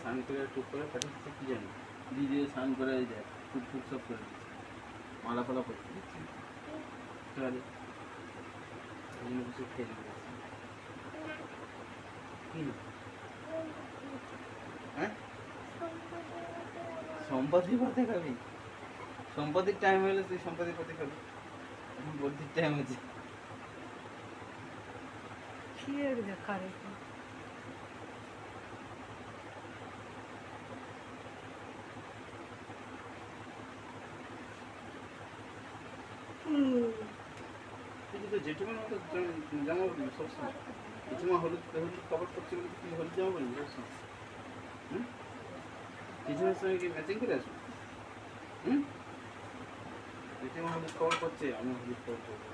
স্নান করে টুক করে পাঠিয়েছে কি জানি দিদি স্নান করে যায় টুক টুক সব করে দিচ্ছে মালা ফালা করতে দিচ্ছে তাহলে কিছু খেয়ে দিচ্ছে কি হ্যাঁ সম্পত্তি পথে খাবি সম্পত্তির টাইম হলে তুই সম্পত্তি পথে খাবি এখন বর্ধির টাইম আছে জেঠিমার মতো জামা পড়বি সবসময় জেঠিমা হলুদ হলুদ কভার করছে বলে তুই হলুদ জামা পড়বি সবসময় হুম জেঠিমার সঙ্গে কি ম্যাচিং করে আসবি হুম জেঠিমা হলুদ কভার করছে আমি হলুদ কভার করবো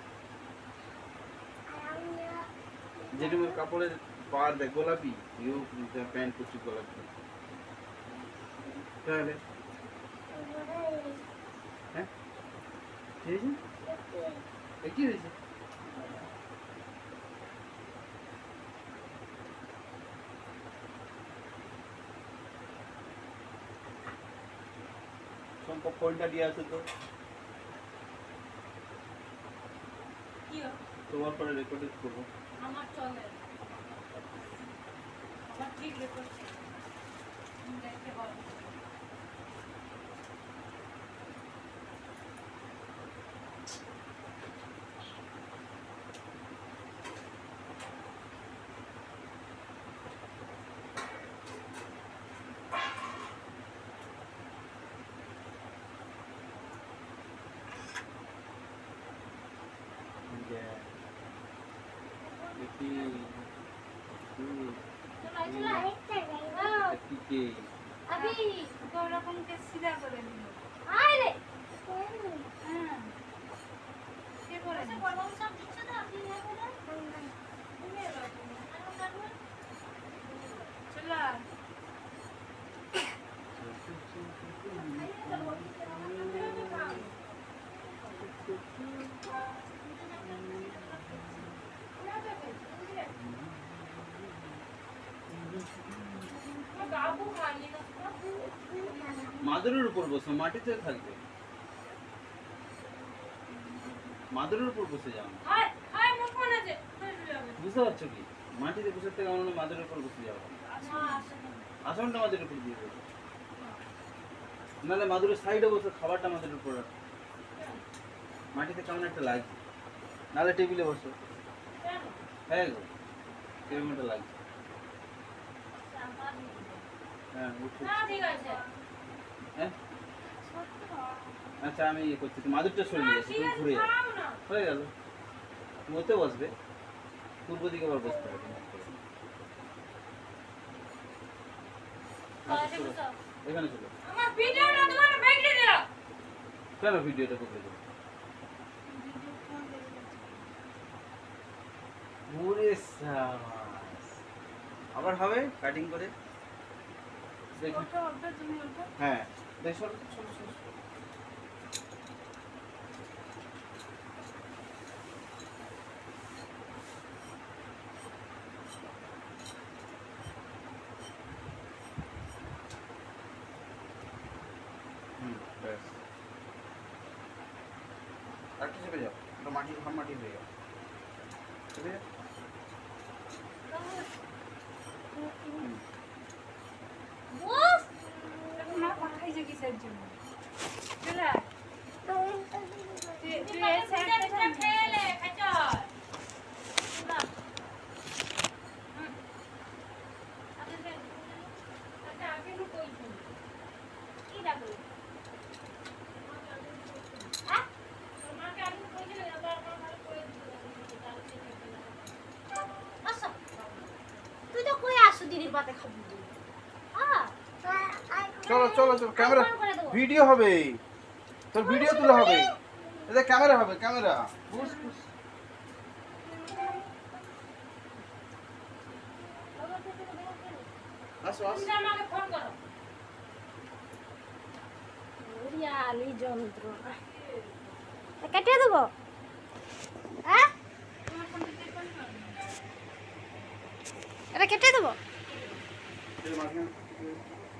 জেঠিমার কাপড়ের পাড় দেখ গোলাপি ইউ প্যান্ট করছি গোলাপি তাহলে হ্যাঁ কি হয়েছে কি হয়েছে সম্পর্ক ফোনটা দিয়ে আসো তো তোমার পরে রেকর্ড করবো আমার চলে আমার ঠিক রেকর্ড দেখতে পাবো अभी थोड़ा कम के सीधा करे नहीं अरे हां ये बोले से बड़ा सब दिखছে না আপনি না বলেন चला মাদুরের উপর বসো মাটিতে থাকবে মাদুরের উপর বসে যাও বুঝতে পারছো কি মাটিতে বসে থেকে আমরা মাদুরের উপর বসে যাও আসনটা মাদুরের উপর দিয়ে দেবো নাহলে মাদুরের সাইডে বসে খাবারটা মাদুরের উপর রাখো মাটিতে কেমন একটা লাগছে নাহলে টেবিলে বসো হ্যাঁ গো কেমন একটা লাগছে হ্যাঁ হ্যাঁ আচ্ছা আমি ইয়ে করছি মাদুরটা সরিয়ে যাচ্ছি তুমি ঘুরে যাও হয়ে গেল মতে বসবে পূর্ব দিকে আবার বসতে হবে এখানে চলো কেন ভিডিওটা করতে দেবো আবার হবে কাটিং করে হ্যাঁ দেখ একটু চেপে যাও ওটা মাটি হাম মাটি হয়ে যাও চেপে যাও না পাঠাই যে কিসের জন্য চলা তুই এসে একটা খেলে খাচা না আচ্ছা আগে নো কই কি ডাকো চলো চলো চলো ক্যামেরা ভিডিও হবে তোর ভিডিও তোলা হবে এটা ক্যামেরা হবে ক্যামেরা বুঝ বুঝ আসো আসো আমাকে ফোন করো ওরিয়ালি যন্ত্রণা কেটে দেবো হ্যাঁ এটা কেটে দেবো মাঝখানে